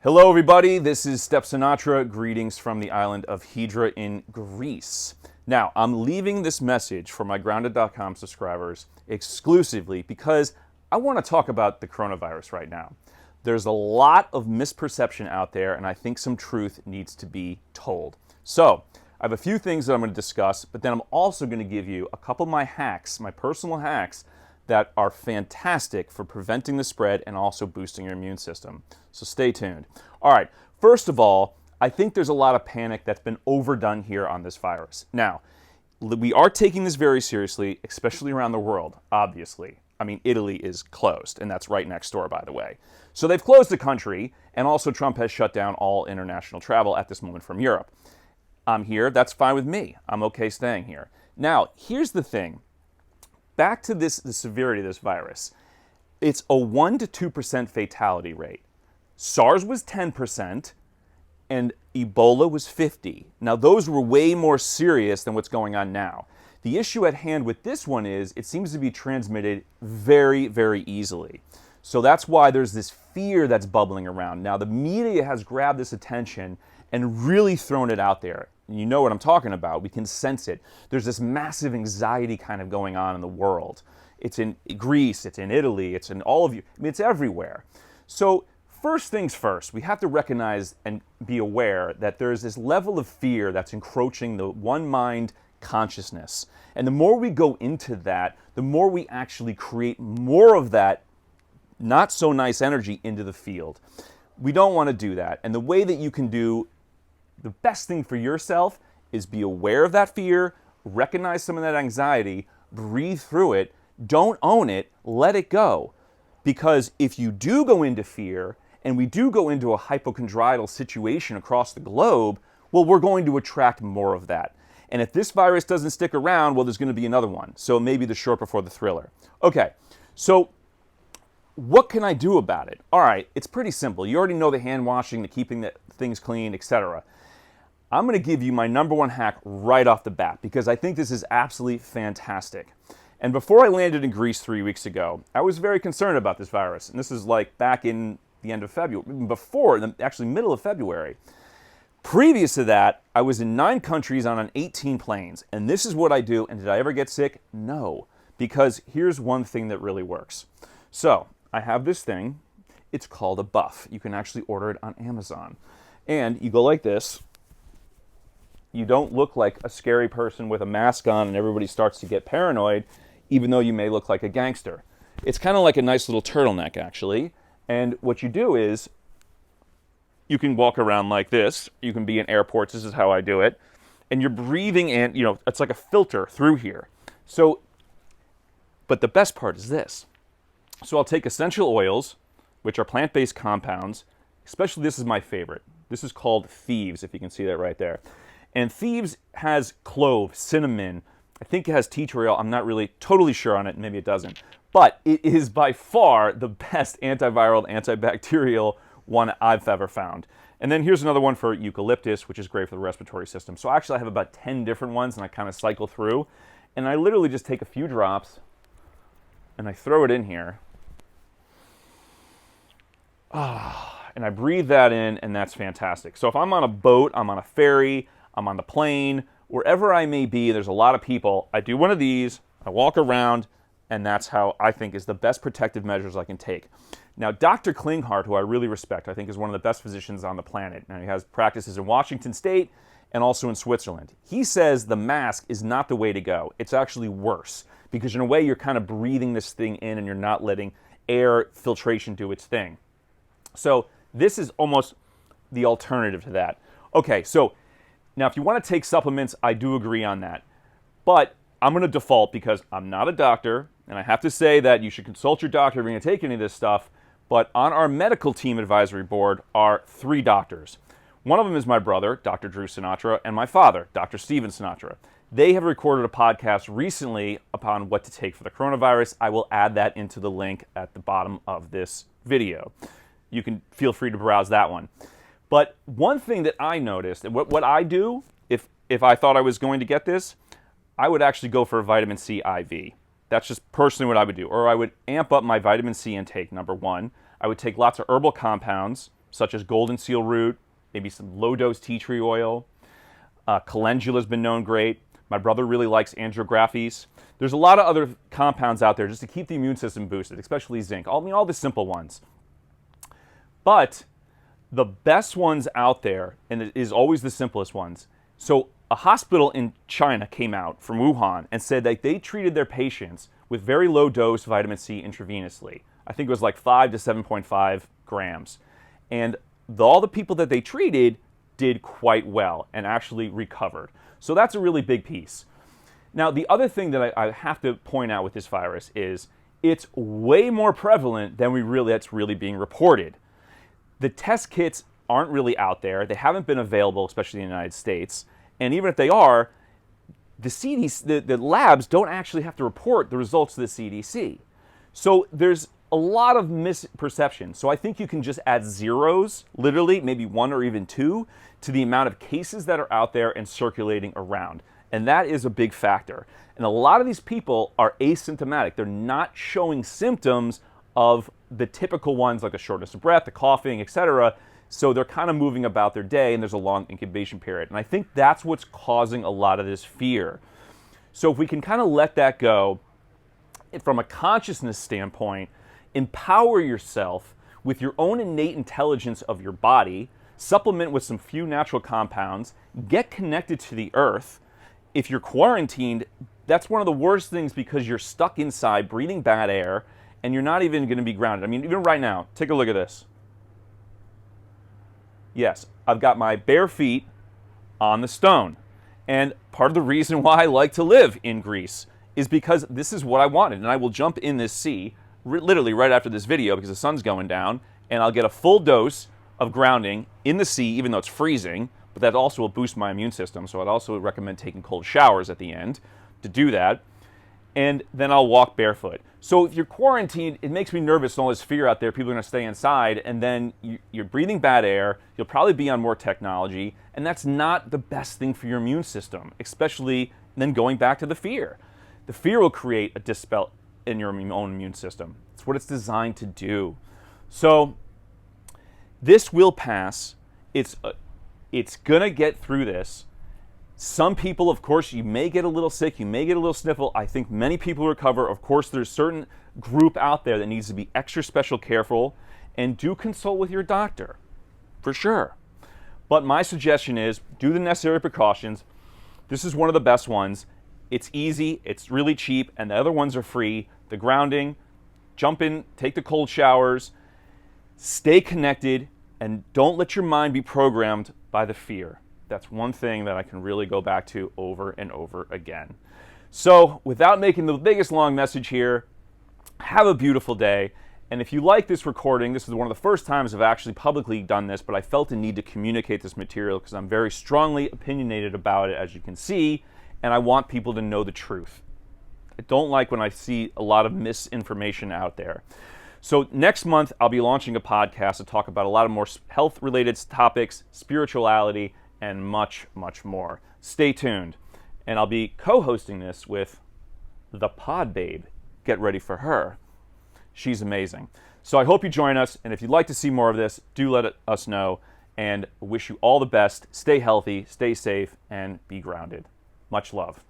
Hello everybody, this is Step Sinatra. Greetings from the island of Hydra in Greece. Now, I'm leaving this message for my Grounded.com subscribers exclusively because I want to talk about the coronavirus right now. There's a lot of misperception out there, and I think some truth needs to be told. So, I have a few things that I'm going to discuss, but then I'm also going to give you a couple of my hacks, my personal hacks, that are fantastic for preventing the spread and also boosting your immune system. So stay tuned. All right, first of all, I think there's a lot of panic that's been overdone here on this virus. Now, we are taking this very seriously, especially around the world, obviously. I mean, Italy is closed, and that's right next door, by the way. So they've closed the country, and also Trump has shut down all international travel at this moment from Europe. I'm here, that's fine with me. I'm okay staying here. Now, here's the thing. Back to the severity of this virus. It's a 1 to 2% fatality rate. SARS was 10% and Ebola was 50%. Now those were way more serious than what's going on now. The issue at hand with this one is it seems to be transmitted very, very easily. So that's why there's this fear that's bubbling around. Now the media has grabbed this attention and really thrown it out there. You know what I'm talking about. We can sense it. There's this massive anxiety kind of going on in the world. It's in Greece, it's in Italy, it's in all of you. I mean, it's everywhere. So first things first, we have to recognize and be aware that there's this level of fear that's encroaching the one mind consciousness. And the more we go into that, the more we actually create more of that not so nice energy into the field. We don't want to do that. And the way that you can do the best thing for yourself is be aware of that fear, recognize some of that anxiety, breathe through it, don't own it, let it go. Because if you do go into fear, and we do go into a hypochondrial situation across the globe, well, we're going to attract more of that. And if this virus doesn't stick around, well, there's going to be another one. So maybe the short before the thriller. Okay, so what can I do about it? All right, it's pretty simple. You already know the hand washing, the keeping the things clean, etc. I'm going to give you my number one hack right off the bat because I think this is absolutely fantastic. And before I landed in Greece 3 weeks ago, I was very concerned about this virus. And this is like back in the end of February, actually middle of February. Previous to that, I was in 9 countries on 18 planes. And this is what I do. And did I ever get sick? No. Because here's one thing that really works. So I have this thing. It's called a buff. You can actually order it on Amazon. And you go like this. You don't look like a scary person with a mask on and everybody starts to get paranoid, even though you may look like a gangster. It's kind of like a nice little turtleneck, actually. And what you do is you can walk around like this. You can be in airports. This is how I do it. And you're breathing in, it's like a filter through here. So, but the best part is this. So I'll take essential oils, which are plant-based compounds. Especially this is my favorite. This is called Thieves, if you can see that right there. And Thieves has clove, cinnamon, I think it has tea tree oil. I'm not really totally sure on it, maybe it doesn't. But it is by far the best antiviral, antibacterial one I've ever found. And then here's another one for eucalyptus, which is great for the respiratory system. So actually I have about 10 different ones and I kind of cycle through. And I literally just take a few drops and I throw it in here. And I breathe that in and that's fantastic. So if I'm on a boat, I'm on a ferry, I'm on the plane, wherever I may be, there's a lot of people. I do one of these, I walk around, and that's how I think is the best protective measures I can take. Now, Dr. Klinghardt, who I really respect, I think is one of the best physicians on the planet. Now, he has practices in Washington State and also in Switzerland. He says the mask is not the way to go. It's actually worse because in a way you're kind of breathing this thing in and you're not letting air filtration do its thing. So this is almost the alternative to that. Okay, so now if you want to take supplements, I do agree on that. But I'm going to default because I'm not a doctor, and I have to say that you should consult your doctor if you're going to take any of this stuff. But on our medical team advisory board are 3 doctors. One of them is my brother, Dr. Drew Sinatra, and my father, Dr. Steven Sinatra. They have recorded a podcast recently upon what to take for the coronavirus. I will add that into the link at the bottom of this video. You can feel free to browse that one. But one thing that I noticed, and what I do, if I thought I was going to get this, I would actually go for a vitamin C IV. That's just personally what I would do. Or I would amp up my vitamin C intake, number one. I would take lots of herbal compounds, such as golden seal root, maybe some low-dose tea tree oil. Calendula has been known great. My brother really likes angiographies. There's a lot of other compounds out there just to keep the immune system boosted, especially zinc. All the simple ones. But the best ones out there, and it is always the simplest ones. So a hospital in China came out from Wuhan and said that they treated their patients with very low dose vitamin C intravenously. I think it was like 5 to 7.5 grams. And all the people that they treated did quite well and actually recovered. So that's a really big piece. Now, the other thing that I have to point out with this virus is it's way more prevalent than that's really being reported. The test kits aren't really out there. They haven't been available, especially in the United States. And even if they are, the CDC, the labs don't actually have to report the results to the CDC. So there's a lot of misperception. So I think you can just add zeros, literally, maybe 1 or even 2, to the amount of cases that are out there and circulating around. And that is a big factor. And a lot of these people are asymptomatic. They're not showing symptoms of the typical ones like a shortness of breath, the coughing, etc. So they're kind of moving about their day, and there's a long incubation period. And I think that's what's causing a lot of this fear. So if we can kind of let that go, from a consciousness standpoint, empower yourself with your own innate intelligence of your body, supplement with some few natural compounds, get connected to the earth. If you're quarantined, that's one of the worst things because you're stuck inside, breathing bad air, and you're not even going to be grounded. I mean, even right now, take a look at this. Yes, I've got my bare feet on the stone. And part of the reason why I like to live in Greece is because this is what I wanted. And I will jump in this sea literally right after this video because the sun's going down, and I'll get a full dose of grounding in the sea, even though it's freezing, but that also will boost my immune system. So I'd also recommend taking cold showers at the end to do that. And then I'll walk barefoot. So if you're quarantined, it makes me nervous and all this fear out there. People are going to stay inside, and then you're breathing bad air. You'll probably be on more technology, and that's not the best thing for your immune system, especially then going back to the fear. The fear will create a dispel in your own immune system. It's what it's designed to do. So this will pass. It's going to get through this. Some people, of course, you may get a little sick, you may get a little sniffle. I think many people recover. Of course, there's a certain group out there that needs to be extra special careful, and do consult with your doctor, for sure. But my suggestion is do the necessary precautions. This is one of the best ones. It's easy, it's really cheap, and the other ones are free. The grounding, jump in, take the cold showers, stay connected, and don't let your mind be programmed by the fear. That's one thing that I can really go back to over and over again. So without making the biggest long message here, have a beautiful day. And if you like this recording, this is one of the first times I've actually publicly done this, but I felt a need to communicate this material because I'm very strongly opinionated about it, as you can see, and I want people to know the truth. I don't like when I see a lot of misinformation out there. So next month, I'll be launching a podcast to talk about a lot of more health-related topics, spirituality, and much, much more. Stay tuned. And I'll be co-hosting this with the Pod Babe. Get ready for her. She's amazing. So I hope you join us. And if you'd like to see more of this, do let us know. And wish you all the best. Stay healthy, stay safe, and be grounded. Much love.